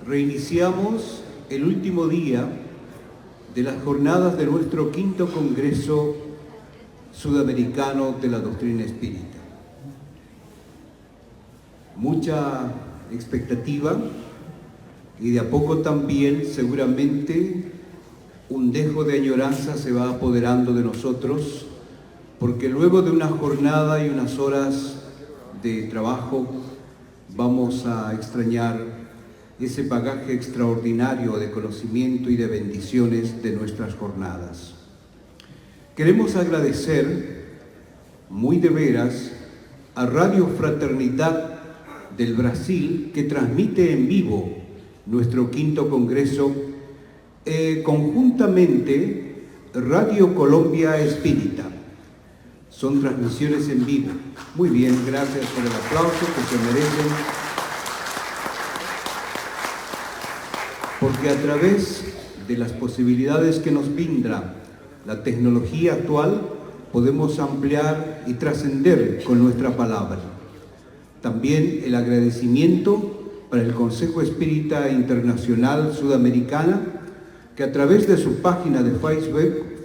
Reiniciamos el último día de las jornadas de nuestro quinto Congreso Sudamericano de la Doctrina Espírita. Mucha expectativa y de a poco también seguramente un dejo de añoranza se va apoderando de nosotros, porque luego de una jornada y unas horas de trabajo vamos a extrañar ese bagaje extraordinario de conocimiento y de bendiciones de nuestras jornadas. Queremos agradecer muy de veras a Radio Fraternidad del Brasil, que transmite en vivo nuestro quinto congreso, conjuntamente Radio Colombia Espírita. Son transmisiones en vivo. Muy bien, gracias por el aplauso que se merecen. Porque a través de las posibilidades que nos brinda la tecnología actual, podemos ampliar y trascender con nuestra palabra. También el agradecimiento para el Consejo Espírita Internacional Sudamericana, que a través de su página de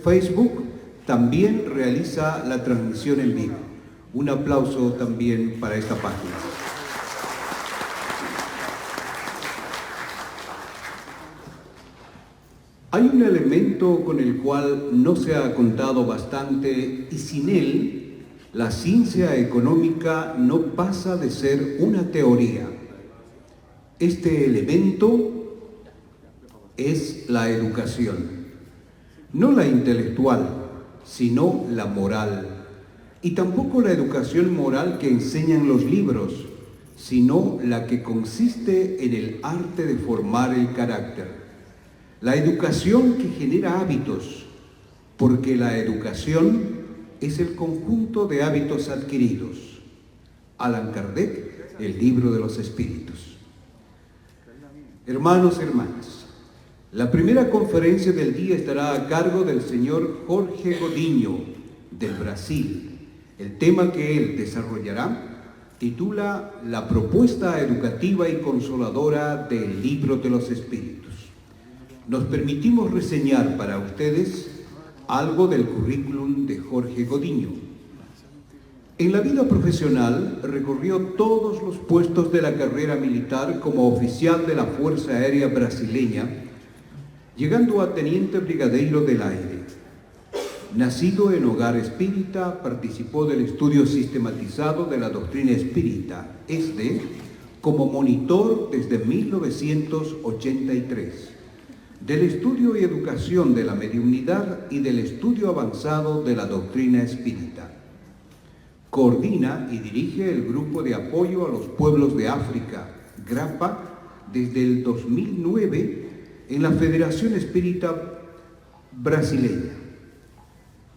Facebook también realiza la transmisión en vivo. Un aplauso también para esta página. Hay un elemento con el cual no se ha contado bastante y sin él la ciencia económica no pasa de ser una teoría. Este elemento es la educación, no la intelectual, sino la moral. Y tampoco la educación moral que enseñan los libros, sino la que consiste en el arte de formar el carácter. La educación que genera hábitos, porque la educación es el conjunto de hábitos adquiridos. Allan Kardec, el libro de los espíritus. Hermanos, hermanas, la primera conferencia del día estará a cargo del señor Jorge Godinho, del Brasil. El tema que él desarrollará titula La propuesta educativa y consoladora del libro de los espíritus. Nos permitimos reseñar para ustedes algo del currículum de Jorge Godinho. En la vida profesional recorrió todos los puestos de la carrera militar como oficial de la Fuerza Aérea Brasileña, llegando a teniente brigadeiro del aire. Nacido en hogar espírita, participó del estudio sistematizado de la doctrina espírita, como monitor desde 1983. Del estudio y educación de la mediunidad y del estudio avanzado de la doctrina espírita. Coordina y dirige el grupo de apoyo a los pueblos de África, GRAPA, desde el 2009 en la Federación Espírita Brasileña.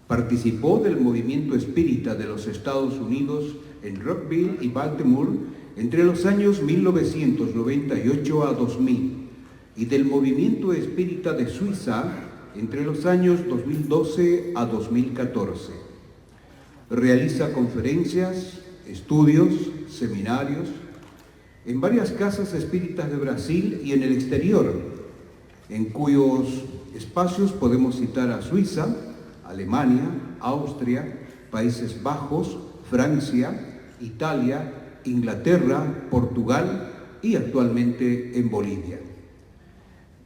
Participó del movimiento espírita de los Estados Unidos en Rockville y Baltimore entre los años 1998 a 2000. Y del movimiento espírita de Suiza entre los años 2012 a 2014. Realiza conferencias, estudios, seminarios en varias casas espíritas de Brasil y en el exterior, en cuyos espacios podemos citar a Suiza, Alemania, Austria, Países Bajos, Francia, Italia, Inglaterra, Portugal y actualmente en Bolivia.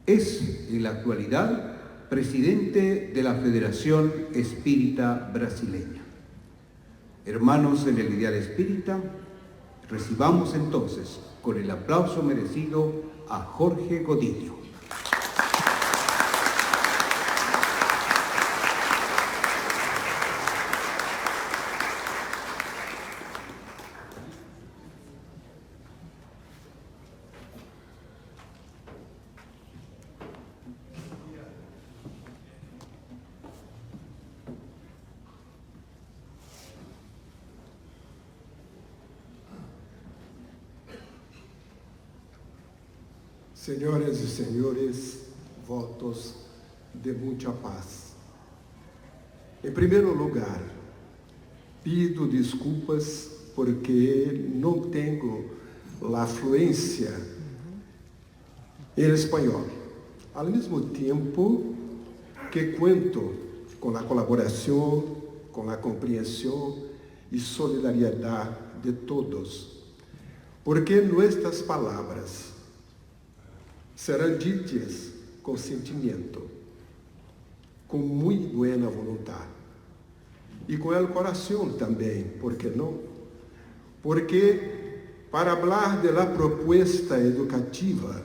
Es, en la actualidad, presidente de la Federación Espírita Brasileña. Hermanos en el ideal espírita, recibamos entonces con el aplauso merecido a Jorge Godinho. Senhoras e senhores, votos de muita paz. Em primeiro lugar, pido desculpas porque não tenho a fluência em espanhol. Ao mesmo tempo que conto com a colaboração, com a compreensão e solidariedade de todos, porque nossas palavras serão ditas com sentimento, com muito boa vontade e com o coração também, por que não? Porque para falar da proposta educativa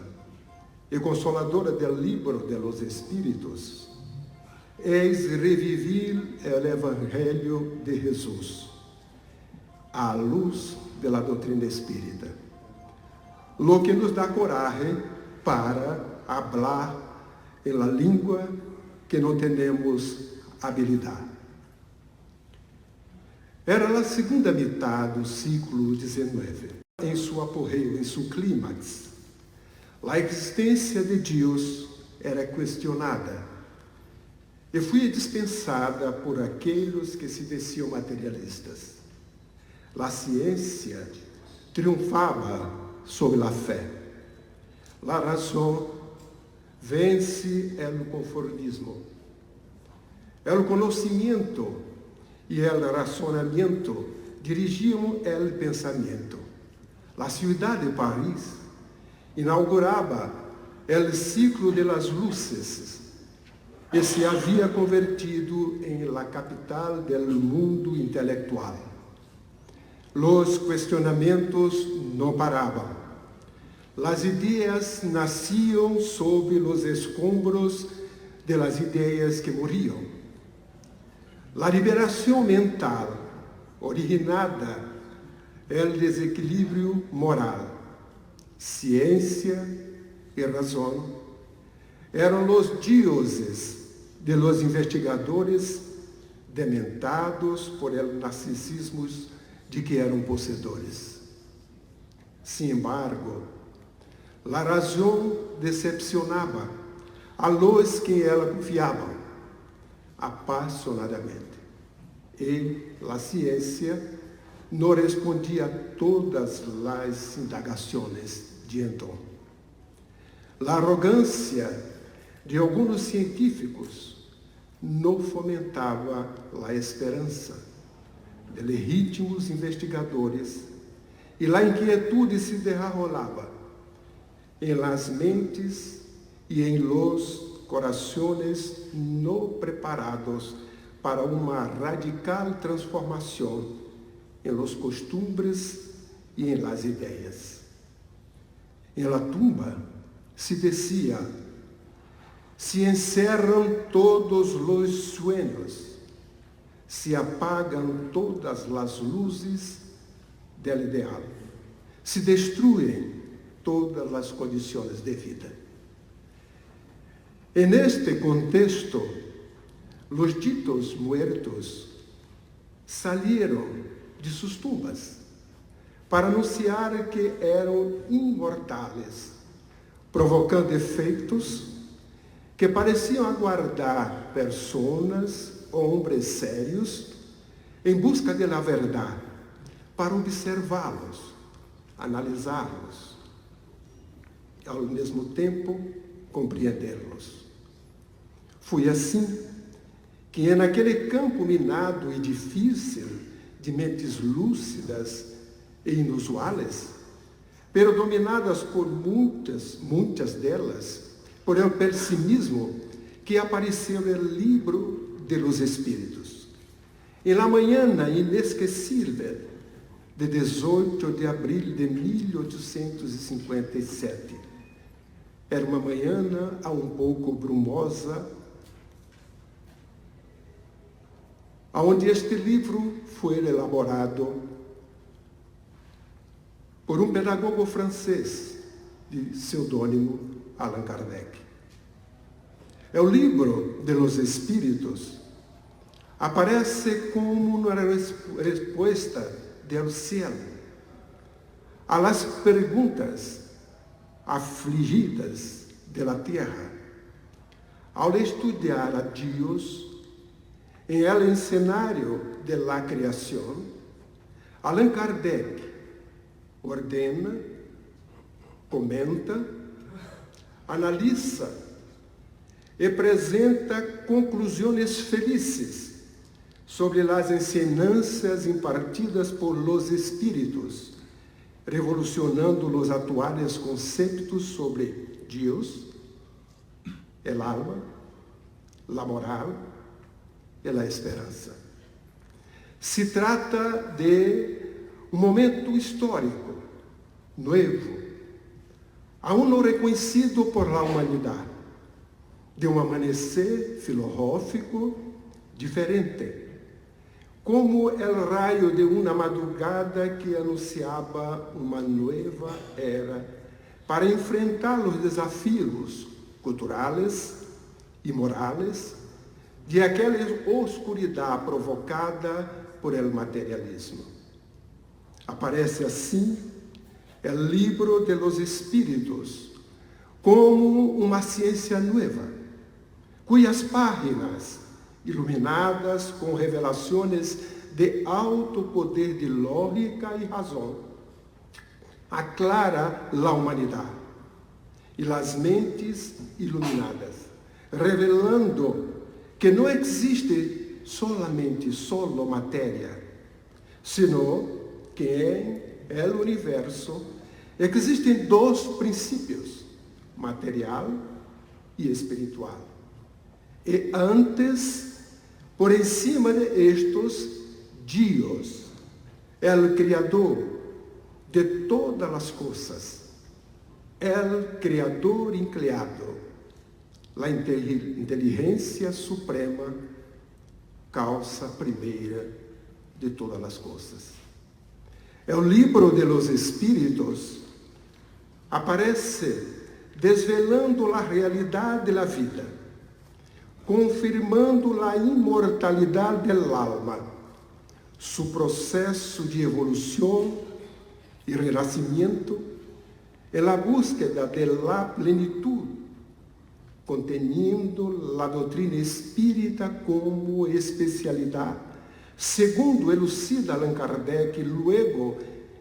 e consoladora do livro de los Espíritos, é revivir o Evangelho de Jesus à luz da doutrina espírita, lo que nos dá coragem para falar em la língua que não temos habilidade. Era a segunda metade do século XIX. Em seu apogeu, em seu clímax, a existência de Deus era questionada e foi dispensada por aqueles que se diziam materialistas. A ciência triunfava sobre a fé. A razão vence o conformismo. O conhecimento e o razonamento dirigiam o pensamento. A cidade de Paris inaugurava o ciclo de las luces e se havia convertido em la capital do mundo intelectual. Os questionamentos não paravam. As ideias nasciam sob os escombros de las ideias que morriam. A liberação mental originada o desequilíbrio moral, ciência e razão eram os deuses de los investigadores dementados por el narcisismo de que eram possuidores. Sin embargo, a razão decepcionava a los que ela confiavam apaixonadamente e a ciência não respondia a todas as indagações de então. A arrogância de alguns científicos não fomentava a esperança de legítimos investigadores e a inquietude se derramava em las mentes e em los corações não preparados para uma radical transformação em los costumbres e em las ideias. Em la tumba se decía: se encerram todos os sueños, se apagam todas as luzes del ideal, se destruem todas as condições de vida. En este contexto, os ditos muertos salieron de suas tumbas para anunciar que eram imortais, provocando efeitos que pareciam aguardar pessoas, homens sérios, em busca da verdade, para observá-los, analisá-los, ao mesmo tempo compreendê-los. Foi assim que naquele campo minado e difícil de mentes lúcidas e inusuais, pero dominadas por muitas delas, por el pessimismo que apareceu no livro de los Espíritos. Em la manhã inesquecível de 18 de abril de 1857, era uma manhã um pouco brumosa, onde este livro foi elaborado por um pedagogo francês de pseudônimo Allan Kardec. O livro de los Espíritos aparece como uma resposta do céu a las perguntas afligidas da terra. Ao estudar a Deus em el cenário de la criação, Allan Kardec ordena, comenta, analiza e apresenta conclusões felizes sobre as ensinanças impartidas por los espíritos, revolucionando os atuais conceitos sobre Deus, el alma, la moral e a esperança. Se trata de um momento histórico, novo, aún não reconhecido por la humanidade, de um amanhecer filosófico diferente, como o raio de uma madrugada que anunciava uma nova era para enfrentar os desafios culturais e morais de aquela oscuridade provocada por el materialismo. Aparece assim o livro de los espíritos como uma ciência nova, cujas páginas, iluminadas com revelações de alto poder de lógica e razão, aclara a humanidade e as mentes iluminadas, revelando que não existe solamente solo matéria, sino que em el universo existem dois princípios, material e espiritual. E antes, por encima de estes, Deus, el Criador de todas as coisas, el Criador increado, a inteligência suprema, causa primeira de todas as coisas. O livro de los espíritos aparece desvelando a realidade da vida, confirmando a imortalidade del alma, seu processo de evolução e renascimento, e a búsqueda de la plenitud, conteniendo a doutrina espírita como especialidade, segundo elucida Allan Kardec luego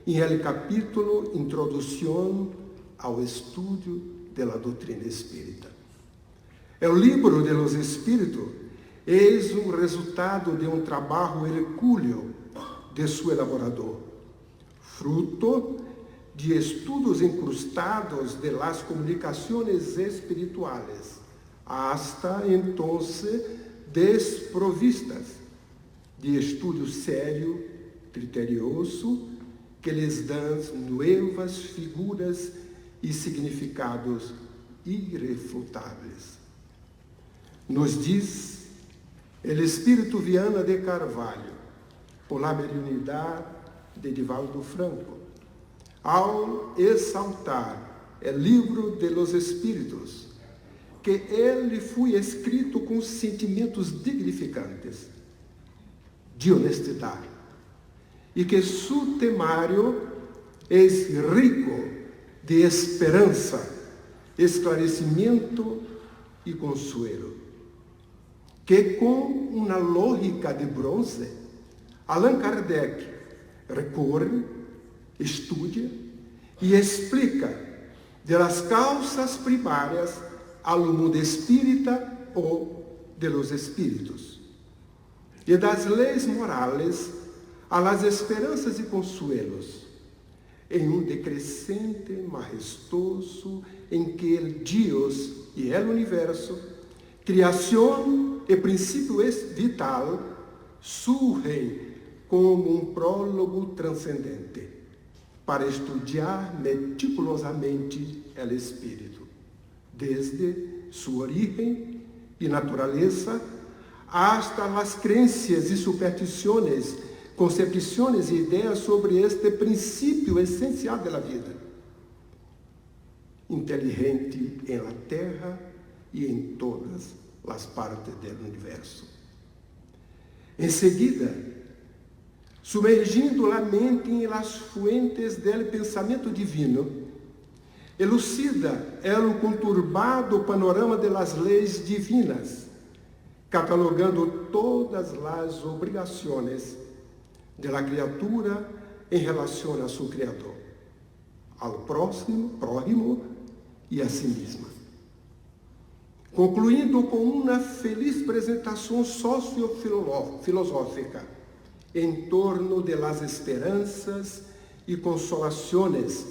em el capítulo Introdução ao estudo de la doutrina espírita. O livro de los espíritos é um resultado de um trabalho hercúleo de seu elaborador, fruto de estudos incrustados de las comunicações espirituales, hasta entonces desprovistas de estudo sério, criterioso, que lhes dão novas figuras e significados irrefutáveis. Nos diz o Espírito Viana de Carvalho, por la mediunidade de Divaldo Franco, ao exaltar o livro de los Espíritos, que ele foi escrito com sentimentos dignificantes, de honestidade, e que seu temário é rico de esperança, esclarecimento e consuelo, que com uma lógica de bronze, Allan Kardec recorre, estuda e explica de las causas primárias ao mundo espírita ou de los espíritos, e das leis morais a las esperanças e consuelos, em um decrescente majestoso em que el Deus e el universo, criação e princípio vital, surgem como um prólogo transcendente para estudar meticulosamente o espírito, desde sua origem e natureza hasta as crenças e superstições, concepções e ideias sobre este princípio essencial da vida, inteligente em la terra e em todas as partes do universo. Em seguida, sumergindo a mente em las fuentes del pensamento divino, elucida o conturbado panorama de las leis divinas, catalogando todas as obrigações de la criatura em relação a seu Criador, ao próximo e a si mesma. concluindo com uma feliz apresentação sociofilosófica em torno das esperanças e consolações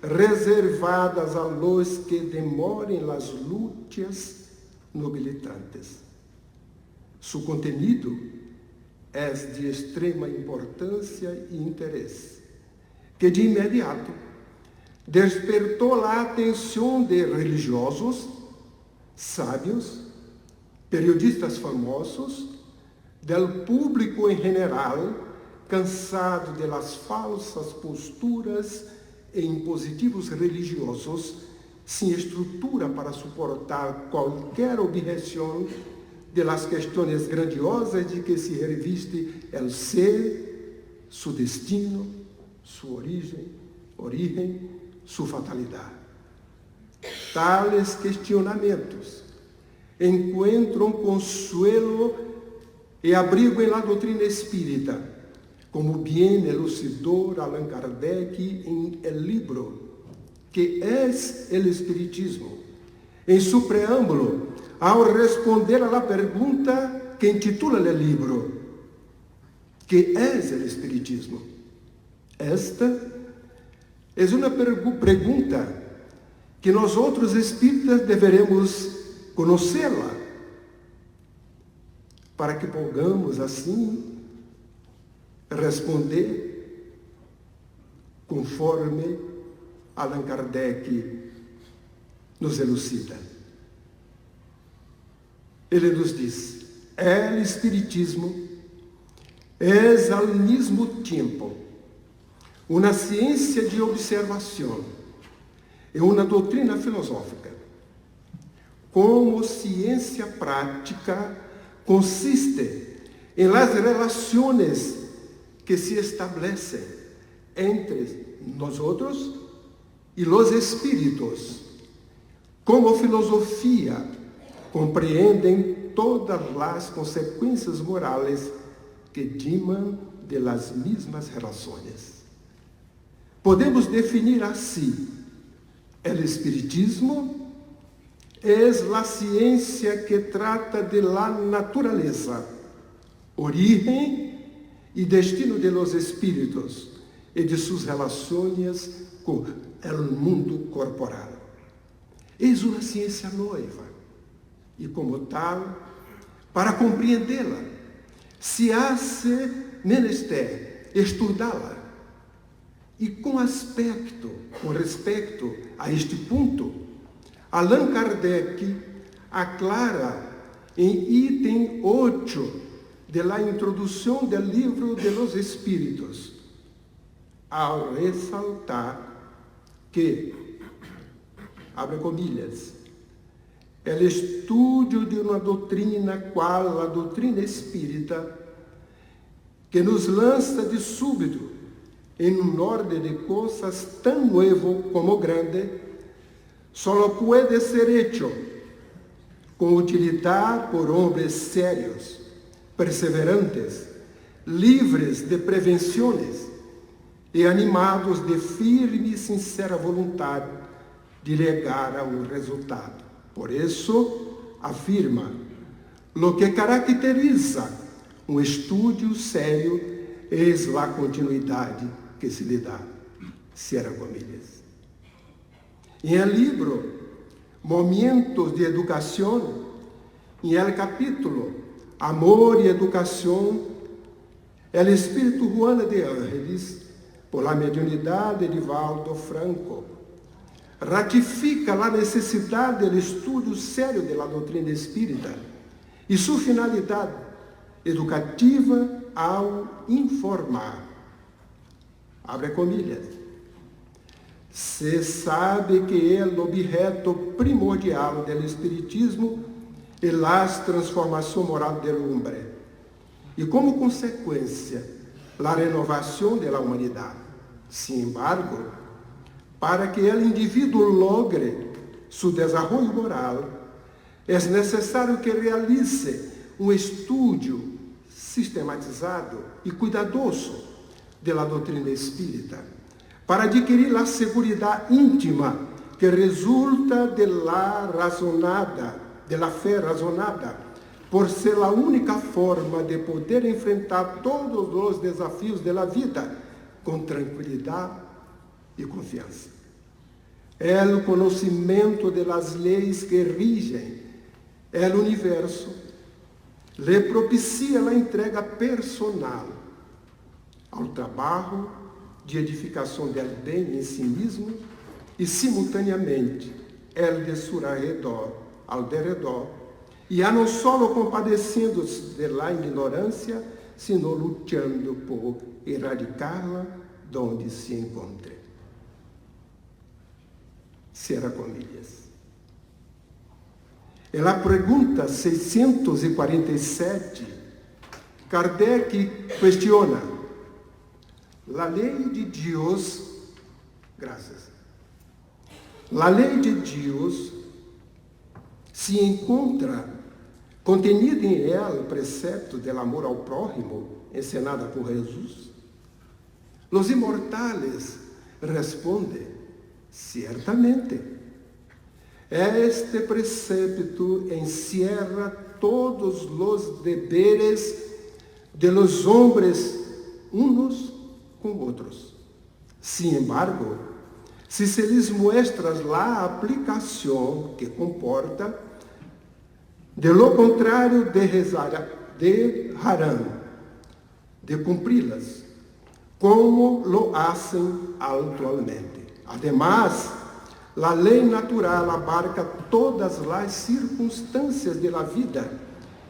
reservadas a los que demoren las luchas nobilitantes. Su contenido é de extrema importância e interesse, que de imediato despertou a atenção de religiosos, sábios, periodistas famosos, del público em geral, cansado de las falsas posturas e impositivos religiosos, sem estrutura para suportar qualquer objeção de las questões grandiosas de que se reviste el ser, su destino, su origem, su fatalidade. Tales questionamentos encontram consuelo e abrigo em la doutrina espírita, como bien elucidou Allan Kardec em el libro que es el Espiritismo, em su preâmbulo, ao responder a la pergunta que intitula el libro, que es el Espiritismo. Esta é uma pergunta que nós outros espíritas deveremos conhecê-la, para que possamos assim responder conforme Allan Kardec nos elucida. Ele nos diz: el Espiritismo é ao mesmo tempo uma ciência de observação e uma doutrina filosófica. Como ciência prática, consiste em las relações que se estabelecem entre nós outros e los espíritos. Como filosofia, compreendem todas as consequências morais que dimam de las mesmas relações. Podemos definir assim: el Espiritismo é a ciência que trata de la natureza, origem e destino de los espíritos e de suas relações com o mundo corporal. É uma ciência nova e, como tal, para compreendê-la, se hace menester estudá-la. E com respeito a este ponto, Allan Kardec aclara em item 8 de la introdução do livro de los Espíritos, ao ressaltar que, abre comillas, el estudio de uma doutrina qual a doutrina espírita, que nos lança de súbito em um ordem de coisas tão novo como grande, solo puede ser hecho com utilidade por homens sérios, perseverantes, livres de prevenções e animados de firme e sincera vontade de chegar a um resultado. Por isso, afirma, lo que caracteriza um estudo sério é a continuidade que se lhe dá. Cierra comillas. Em el libro Momentos de Educação, em el capítulo Amor e Educação, el Espírito Juana de Ángeles, por la mediunidade de Valdo Franco, ratifica a necessidade do estudo sério da doutrina espírita e sua finalidade educativa ao informar. Abre comillas. Se sabe que é o objeto primordial do espiritismo e las transformação moral do homem, e como consequência, a renovação da humanidade. Sin embargo, para que o indivíduo logre seu desenvolvimento moral, é necessário que realize um estudo sistematizado e cuidadoso da doutrina espírita, para adquirir a segurança íntima que resulta de la razonada de la fé razonada, por ser a única forma de poder enfrentar todos os desafios da vida com tranquilidade e confiança. É o conhecimento das leis que rigem o universo, lhe propicia a entrega personal ao trabalho de edificação do bem em si mesmo e, simultaneamente, el de seu redor, ao derredor, e a não só compadecendo-se da ignorância, sino lutando por erradicá-la donde se encontre. Cierra comillas. E na pergunta 647, Kardec questiona: a lei de Deus, graças, a lei de Deus se encontra contenida em ela o precepto do amor ao prójimo, ensinada por Jesus? Os imortais respondem: certamente. Este precepto encierra todos os deveres de los hombres unos com outros. Sin embargo, se se lhes muestra a aplicação que comporta, de lo contrário dejarão de cumpri-las, como lo hacen atualmente. Además, a lei natural abarca todas as circunstâncias da vida,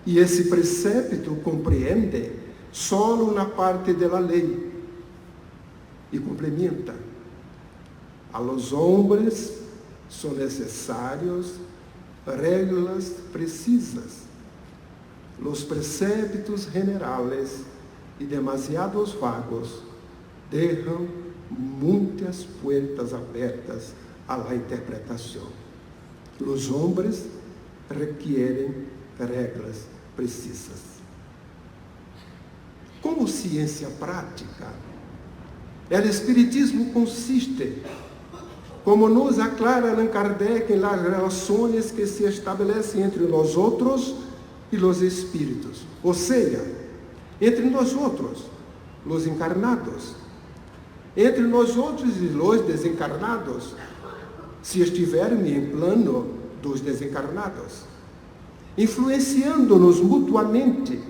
e esse precepto compreende só uma parte da lei e complementa: a los hombres são necessários regras precisas. Los preceptos generales e demasiados vagos deixam muitas puertas abertas a la interpretação. Os homens requerem regras precisas. Como ciência prática, o Espiritismo consiste, como nos aclara Allan Kardec, em las relações que se estabelecem entre nós outros e os espíritos, ou seja, entre nós outros, os encarnados, entre nós outros e os desencarnados, se estivermos em plano dos desencarnados, influenciando-nos mutuamente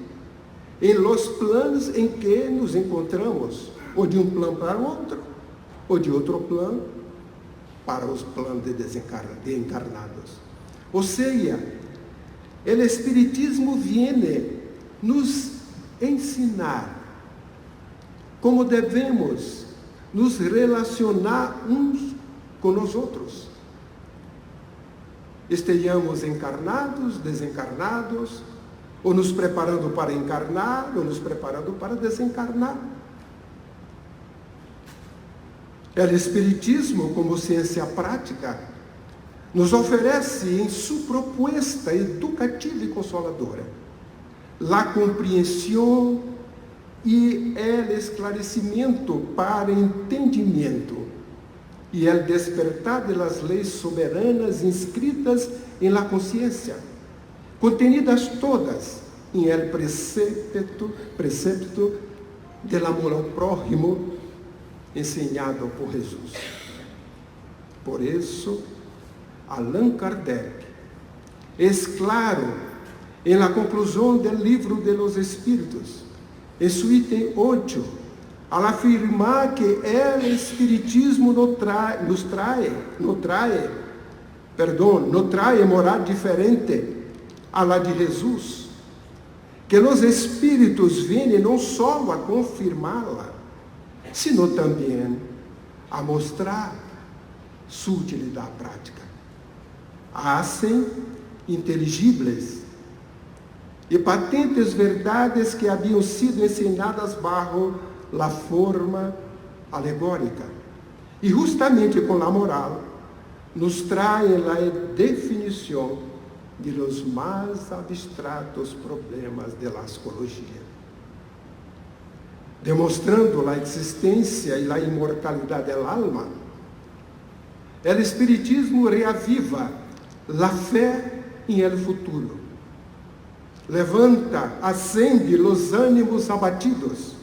em los planos em que nos encontramos, ou de um plano para outro, ou de outro plano para os planos de encarnados. Ou seja, o Espiritismo vem nos ensinar como devemos nos relacionar uns com os outros. Estejamos encarnados, desencarnados, ou nos preparando para encarnar, ou nos preparando para desencarnar. O Espiritismo, como ciência prática, nos oferece em sua proposta educativa e consoladora a compreensão e o esclarecimento para entendimento e o despertar das leis soberanas inscritas em la consciência, contenidas todas em el precepto del amor ao prójimo ensinado por Jesus. Por isso, Allan Kardec é claro em la conclusão do livro de los Espíritos, em seu item 8, al afirmar que o Espiritismo não trae moral diferente a la de Jesus, que os Espíritos vêm não só a confirmá-la, sino também a mostrar sua utilidade prática. Hacen inteligíveis e patentes verdades que haviam sido ensinadas bajo la forma alegórica. E justamente com a moral, nos traem a definição de los mais abstratos problemas de la psicologia, demonstrando a existência e a imortalidade da alma. O Espiritismo reaviva a fé em el futuro. Levanta, acende los ânimos abatidos,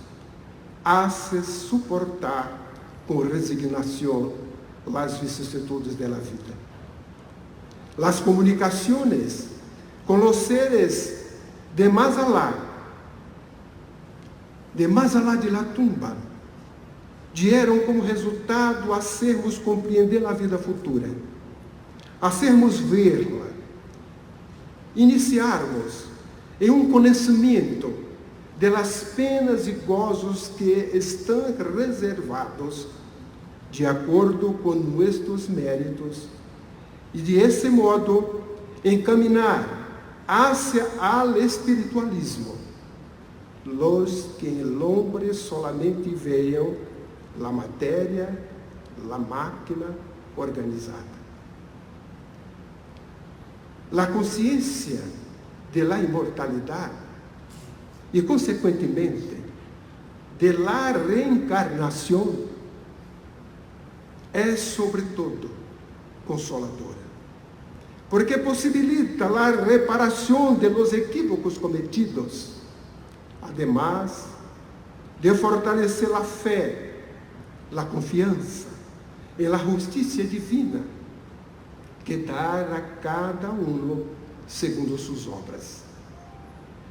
hace suportar com resignação as vicisitudes da vida. Las comunicações com os seres de más allá de la tumba, dieron como resultado a sermos compreender a vida futura, a sermos verla, iniciarmos em um conhecimento de las penas e gozos que estão reservados de acordo com nossos méritos e de esse modo encaminar hacia al espiritualismo los que en el hombre solamente veem la matéria, la máquina organizada. La consciência de la imortalidade e, consequentemente, de la reencarnação é, sobretudo, consoladora, porque possibilita a reparação de los equívocos cometidos, además de fortalecer a fé, a confiança e a justiça divina que dá a cada um segundo suas obras,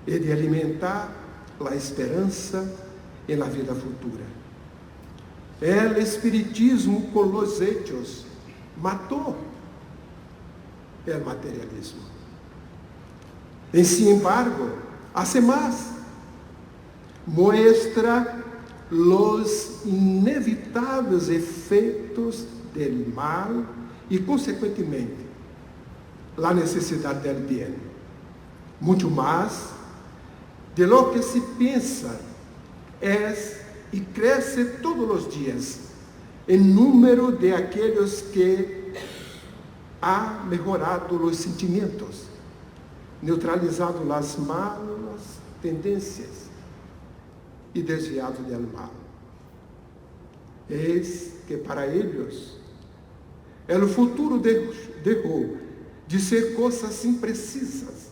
e de alimentar a esperança e a vida futura. El espiritismo com los hechos matou o materialismo. Sin embargo, hace más, muestra los inevitáveis efeitos del mal e, consequentemente, la necessidade del bien. Muito mais de lo que se pensa e cresce todos os dias em número de aqueles que ha mejorado os sentimentos, neutralizado as malas tendências e desviado del mal. Eis que para eles o futuro deixou de ser coisas imprecisas,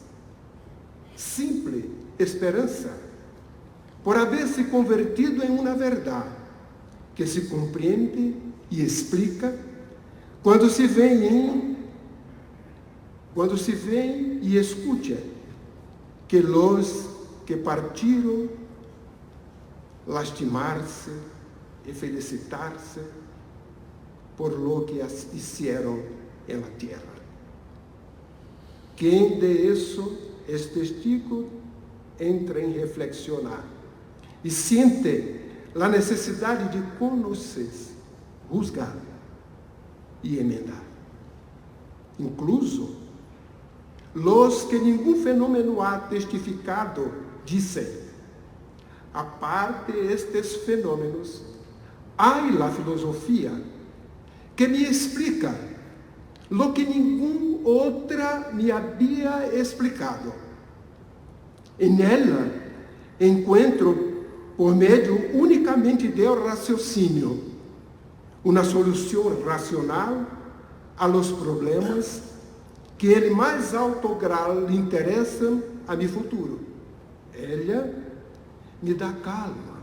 simple esperança, por haver se convertido em uma verdade que se compreende e explica quando se vem e escuta que os que partiram lastimar-se e felicitar-se por lo que hicieron en la tierra. Quem de isso é testigo entra em reflexionar e sente a necessidade de conhecer, juzgar e emendar. Incluso, los que nenhum fenômeno há testificado dizem: aparte estes fenômenos, há a filosofia que me explica lo que nenhum outra me havia explicado. En ela encontro, por meio unicamente do raciocínio, uma solução racional a los problemas que ele mais alto grau lhe interessam a meu futuro. Ela me dá calma,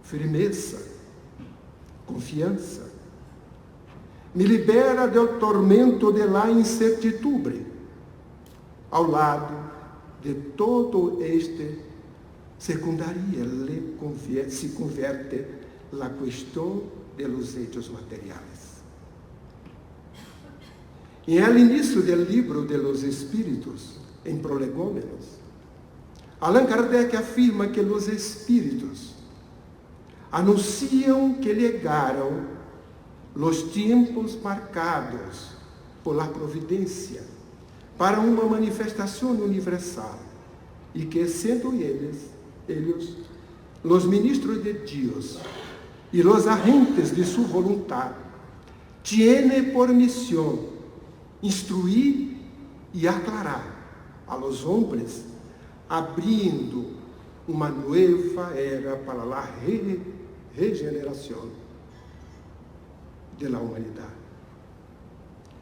firmeza, confiança. Me libera do tormento de la incertidumbre. Ao lado de todo este secundaria se converte la questão de los hechos materiais. E no início do livro de los Espíritos, em Prolegômenos, Allan Kardec afirma que os Espíritos anunciam que chegaram os tempos marcados por la providência para uma manifestação universal e que, sendo eles, os ministros de Deus e os agentes de sua voluntade, tienen por missão instruir e aclarar a los homens, abrindo uma nova era para a regeneração de la humanidade.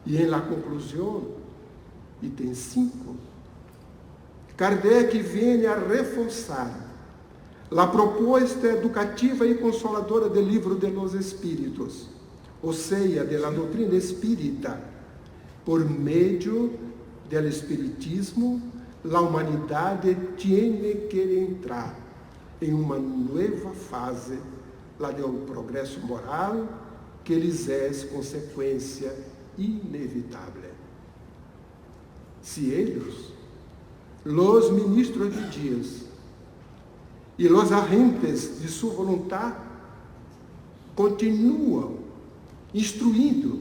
E em la conclusão, Item 5. Kardec vem a reforçar a proposta educativa e consoladora do Livro de los Espíritos, ou seja, da doutrina espírita. Por meio do espiritismo, a humanidade tem que entrar em uma nova fase, la do progresso moral, que lhes é consequência inevitável. Se eles, os ministros de Deus e os agentes de sua vontade, continuam instruindo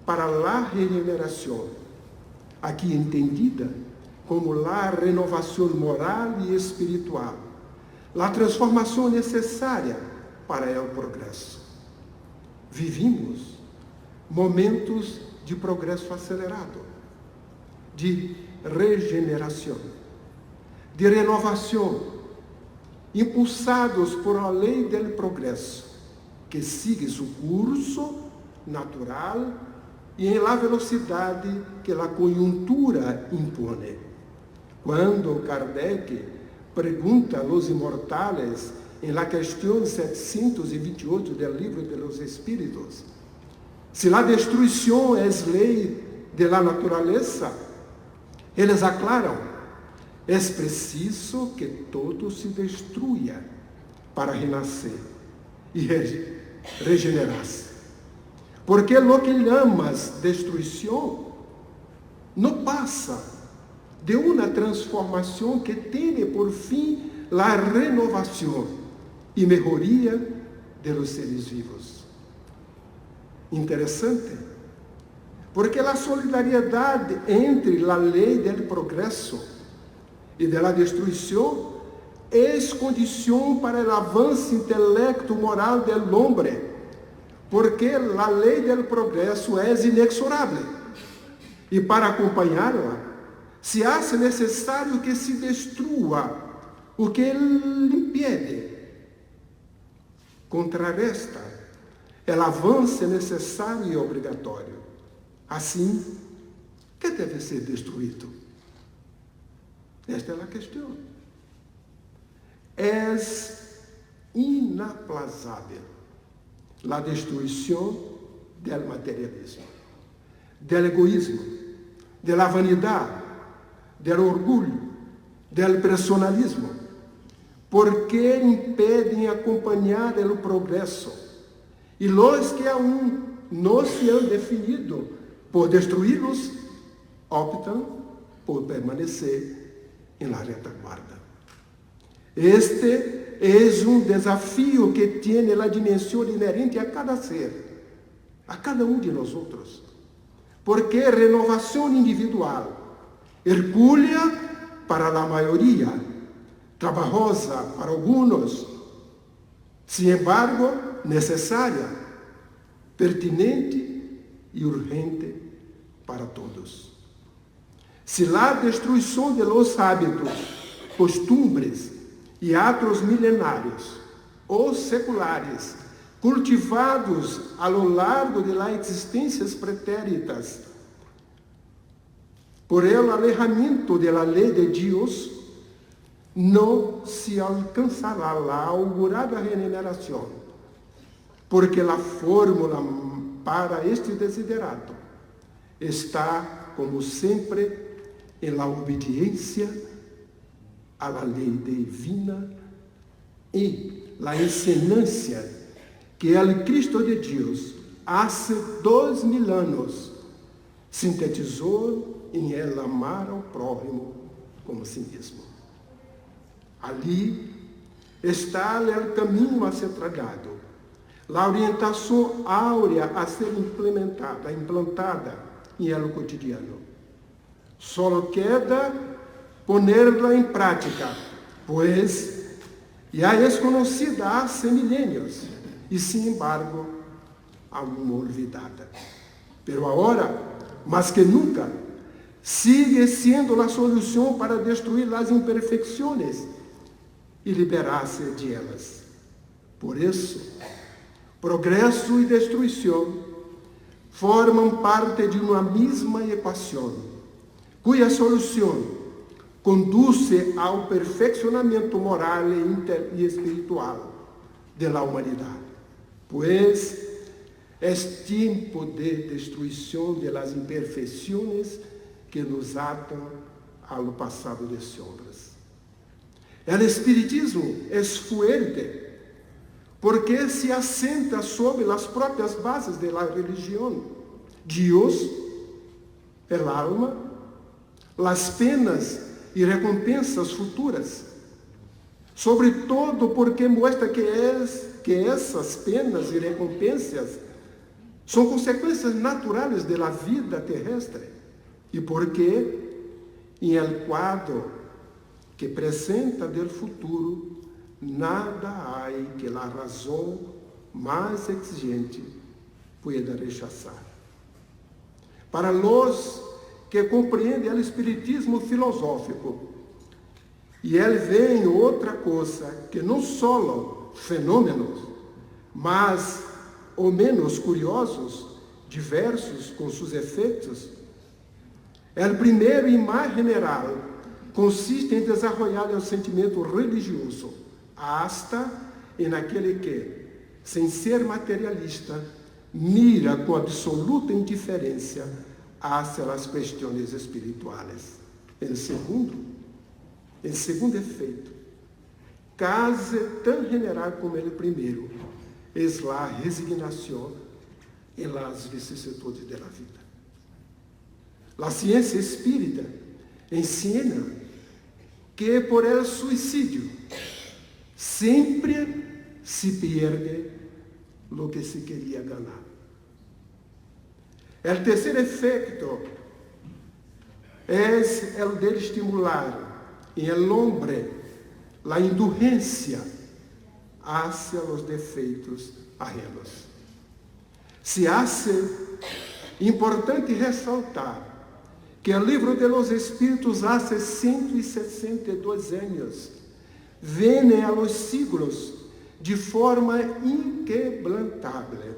para a regeneração, aqui entendida como a renovação moral e espiritual, a transformação necessária para o progresso. Vivimos momentos de progresso acelerado, de regeneração, de renovação, impulsados por a lei do progresso, que sigue seu curso natural e em la velocidade que a conjuntura impõe. Quando Kardec pergunta aos imortais, em la questão 728 do Livro de los Espíritos, se a destruição é lei de la natureza, eles aclaram: é preciso que todo se destrua para renascer e regenerar-se. Porque lo que llamas destruição não passa de uma transformação que tem por fim a renovação e melhoria de los seres vivos. Interessante, porque a solidariedade entre a lei do progresso e da destruição é condição para o avanço intelecto moral do homem, porque a lei do progresso é inexorável e para acompanhá-la se hace necessário que se destrua o que lhe impede. Contrarresta o avanço necessário e obrigatório. Assim, que deve ser destruído? Esta é a questão. É inaplazável a destruição do materialismo, do egoísmo, da vanidade, do orgulho, do personalismo, porque impedem acompanhar o progresso. E os que aún não se han definido por destruí-los, optam por permanecer em la retaguarda. Este é um desafio que tem a dimensão inerente a cada ser, a cada de nós outros, porque renovação individual, hercúlea para a maioria, trabalhosa para alguns, sin embargo, necessária, pertinente e urgente para todos. Se a destruição de los hábitos, costumbres e atos milenários ou seculares, cultivados a lo largo de las existências pretéritas, por el alejamiento de la lei de Deus, não se alcançará a augurada regeneração, porque a fórmula para este desiderato está, como sempre, em la obediência à lei divina e la ensinância que o Cristo de Deus, há 2000 anos, sintetizou em ela amar ao próximo como a si mesmo. Ali está o caminho a ser trilhado, a orientação áurea a ser implantada em el cotidiano. Só queda ponerla em prática, pois já é conhecida há milênios e, sin embargo, aún olvidada. Pero agora, mais que nunca, sigue sendo a solução para destruir as imperfeições e liberar-se de elas. Por isso, progresso e destruição formam parte de uma mesma equação, cuya solução conduz ao perfeccionamento moral e espiritual da humanidade, pois é tempo de destruição das imperfeições que nos atam ao passado de sombras. O Espiritismo é forte porque se assenta sobre as próprias bases da religião. Deus, el alma, as penas e recompensas futuras. Sobretudo porque mostra que essas penas e recompensas são consequências naturais da vida terrestre. E porque, em el quadro que apresenta do futuro, nada há que a razão mais exigente pueda rechazar. Para nós que compreendem o espiritismo filosófico, e ele vem outra coisa que não só fenômenos, mas ou menos curiosos, diversos com seus efeitos. O primeiro e mais general consiste em desenvolver o sentimento religioso, hasta em aquele que, sem ser materialista, mira com absoluta indiferença hacia as questões espirituais. Em segundo efeito, quase tão general como o primeiro, é a resignação em las vicissitudes da vida. A ciência espírita ensina que por el suicídio sempre se perde lo que se queria ganhar. O terceiro efeito é o de estimular em el hombre a indulgência hacia os defeitos ajenos. Se hace importante ressaltar que o livro de los Espíritos há 162 anos vem a los siglos de forma inquebrantável,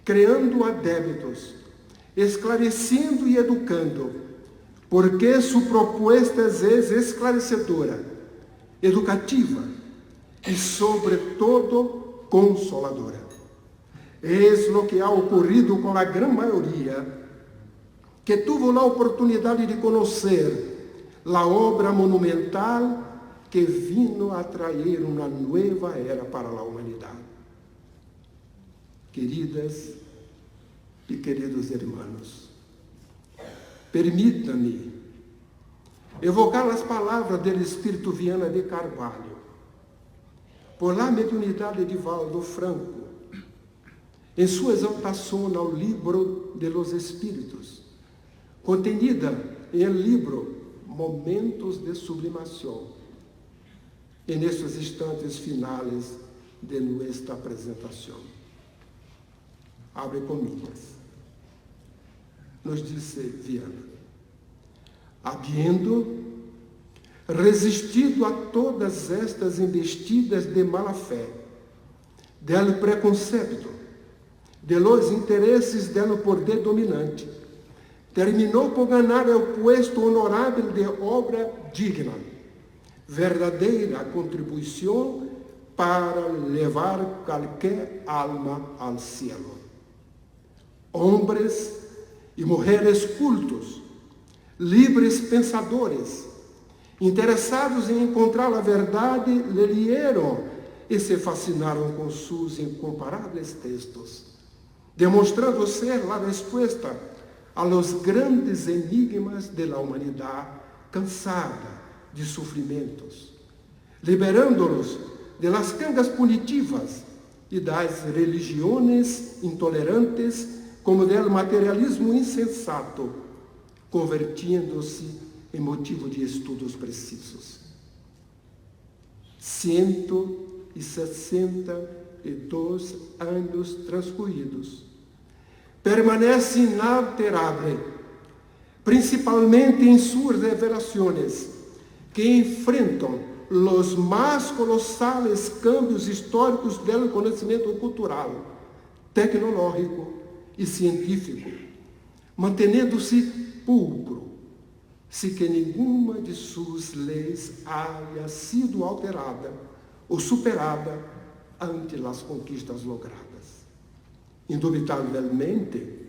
criando adébitos, esclarecendo e educando, porque sua proposta é esclarecedora, educativa e, sobretudo, consoladora. É o que ha ocorrido com a grande maioria que tuvo a oportunidade de conhecer a obra monumental que vino a trazer uma nova era para a humanidade. Queridas e queridos irmãos, permita-me evocar as palavras do Espírito Viana de Carvalho, por la mediunidade de Valdo Franco, em sua exaltação ao livro de los Espíritos, contenida em el livro Momentos de Sublimação, e nesses instantes finais de nossa apresentação. Abre comillas. Nos disse Viana: habiendo resistido a todas estas investidas de mala fé, del preconcepto, de los interesses del poder dominante, terminou por ganhar o puesto honorável de obra digna, verdadeira contribuição para levar qualquer alma ao cielo. Hombres e mulheres cultos, livres pensadores, interessados em encontrar a verdade, leram e se fascinaram com seus incomparáveis textos, demonstrando ser a resposta a los grandes enigmas de la humanidade cansada de sofrimentos, liberando-los de las cangas punitivas e das religiões intolerantes, como del materialismo insensato, convertindo-se em motivo de estudos precisos. 162 anos transcorridos, permanece inalterável, principalmente em suas revelações, que enfrentam os mais colossais cambios históricos do conhecimento cultural, tecnológico e científico, mantendo-se pulcro, se que nenhuma de suas leis haya sido alterada ou superada ante as conquistas logradas. Indubitavelmente,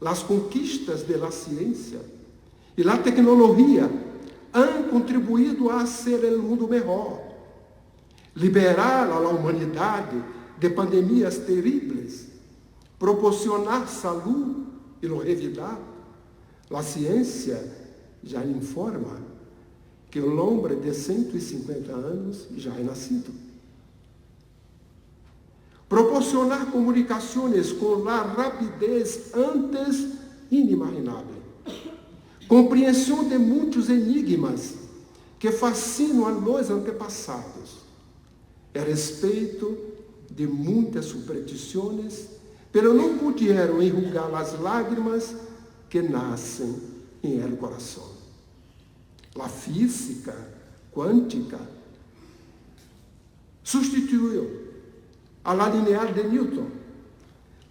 as conquistas da ciência e da tecnologia han contribuído a ser o mundo melhor, liberar a humanidade de pandemias terríveis, proporcionar saúde e longevidade. A ciência já informa que o homem de 150 anos já é nascido. Proporcionar comunicações com a rapidez antes inimaginável. Compreensão de muitos enigmas que fascinam a nós antepassados. A respeito de muitas superstições, pero não puderam enxugar as lágrimas que nascem em el coração. A física quântica substituiu a la linear de Newton.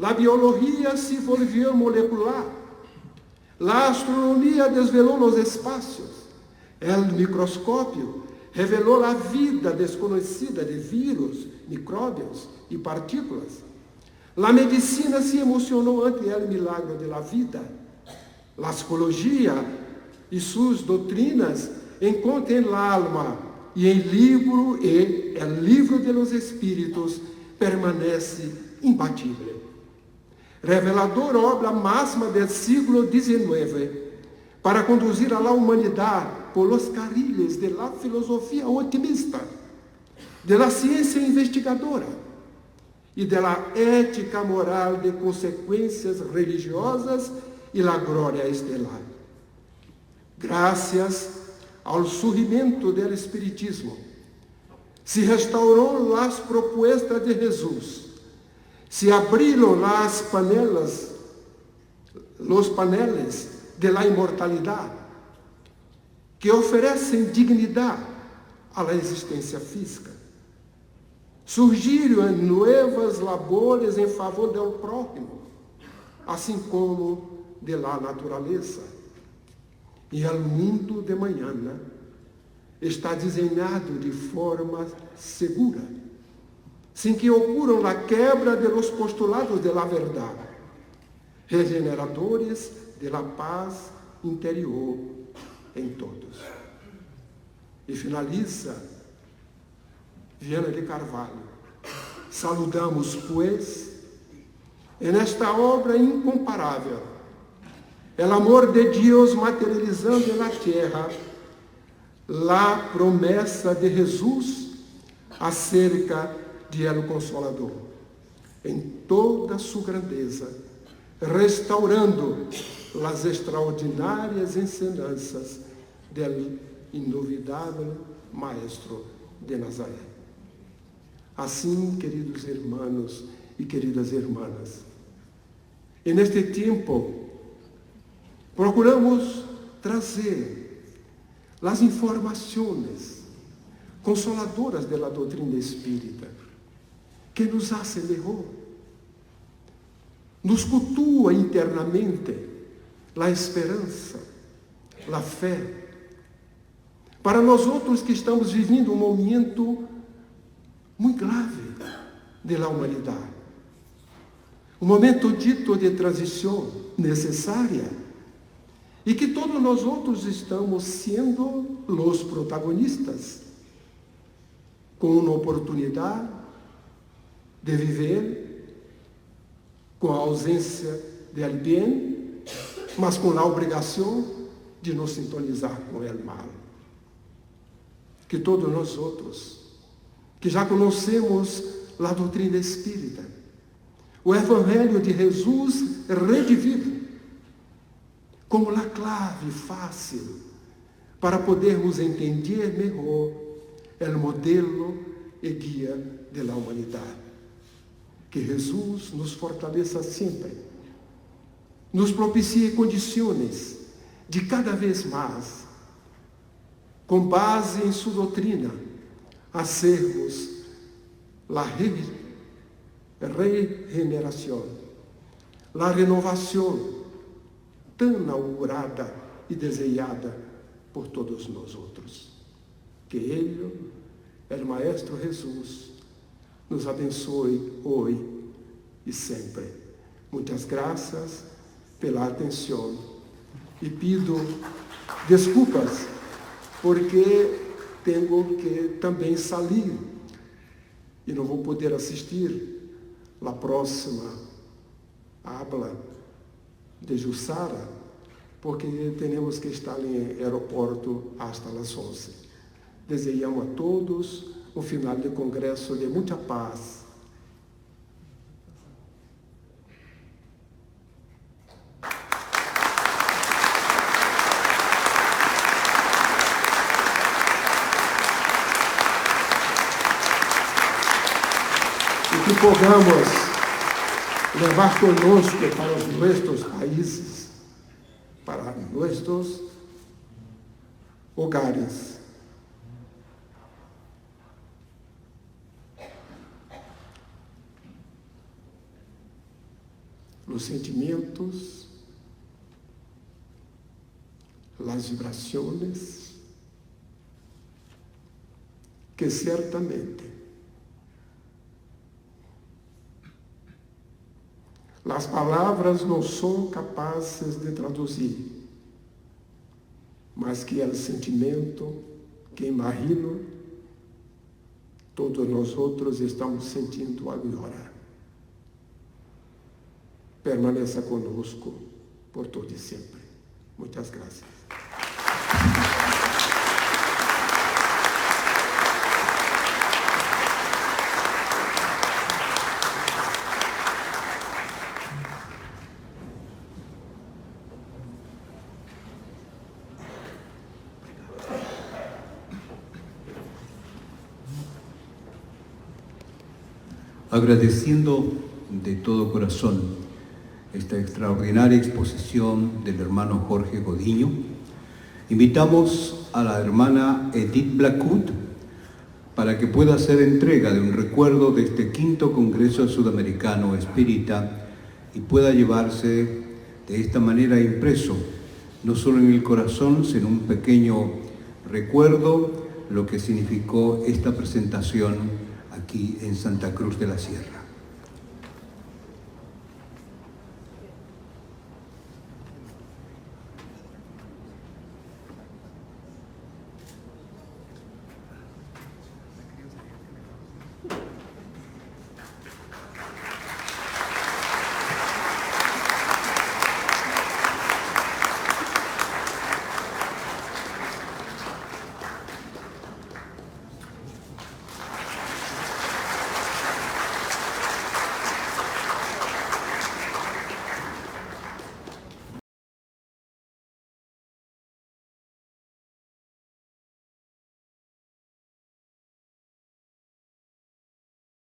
A biologia se volviu molecular. A astronomia desvelou os espaços. O microscópio revelou a vida desconhecida de vírus, micróbios e partículas. A medicina se emocionou ante o milagre da vida. A psicologia e suas doutrinas encontram a alma e o livro de los espíritos permanece imbatível. Reveladora obra máxima do século XIX para conduzir a la humanidade por los carriles de la filosofia otimista, de la ciência investigadora e de la ética moral de consequências religiosas e la glória estelar. Graças ao surgimento do Espiritismo, se restaurou as propuestas de Jesus, se abriram as panelas, os paneles de la imortalidade, que oferecem dignidade à existência física. Surgiram novas labores em favor do próximo, assim como de la natureza. E o mundo de manhã está desenhado de forma segura, sem que ocorram a quebra de los postulados de la verdade, regeneradores de la paz interior em todos. E finaliza Viana de Carvalho. Saludamos, pois, nesta obra incomparável, o amor de Deus materializando na terra a promessa de Jesus acerca de El Consolador, em toda sua grandeza, restaurando as extraordinárias ensinanças del inovidável Maestro de Nazaré. Assim, queridos irmãos e queridas irmãs, e neste tempo, procuramos trazer as informações consoladoras da doutrina espírita, que nos hace melhor, nos cultua internamente a esperança, a fé, para nós outros que estamos vivendo um momento muito grave da humanidade, um momento dito de transição necessária, e que todos nós outros estamos sendo os protagonistas, com uma oportunidade de viver com a ausência del bem, mas com a obrigação de nos sintonizar com o mal. Que todos nós outros, que já conhecemos a doutrina espírita, o Evangelho de Jesus redivivo, como a clave fácil para podermos entender melhor o modelo e guia da humanidade. Que Jesus nos fortaleça sempre, nos propicie condições de cada vez mais, com base em sua doutrina, a sermos a regeneração, a renovação tão augurada e desejada por todos nós outros. Que Ele, o Maestro Jesus, nos abençoe hoje e sempre. Muitas graças pela atenção e pido desculpas porque tenho que também sair e não vou poder assistir a próxima habla de Jussara, porque temos que estar em aeroporto hasta as 11. Desejamos a todos um final de congresso de muita paz. E que podamos levar conosco para os nossos países, para nossos hogares, os sentimentos, as vibrações, que certamente as palavras não são capazes de traduzir, mas que é o sentimento que imagino todos nós outros estamos sentindo agora. Permaneça conosco por todo e sempre. Muitas graças. Agradeciendo de todo corazón esta extraordinaria exposición del hermano Jorge Godiño, invitamos a la hermana Edith Blackwood para que pueda hacer entrega de un recuerdo de este 5º Congreso Sudamericano Espírita y pueda llevarse de esta manera impreso, no solo en el corazón, sino un pequeño recuerdo, lo que significó esta presentación aquí en Santa Cruz de la Sierra.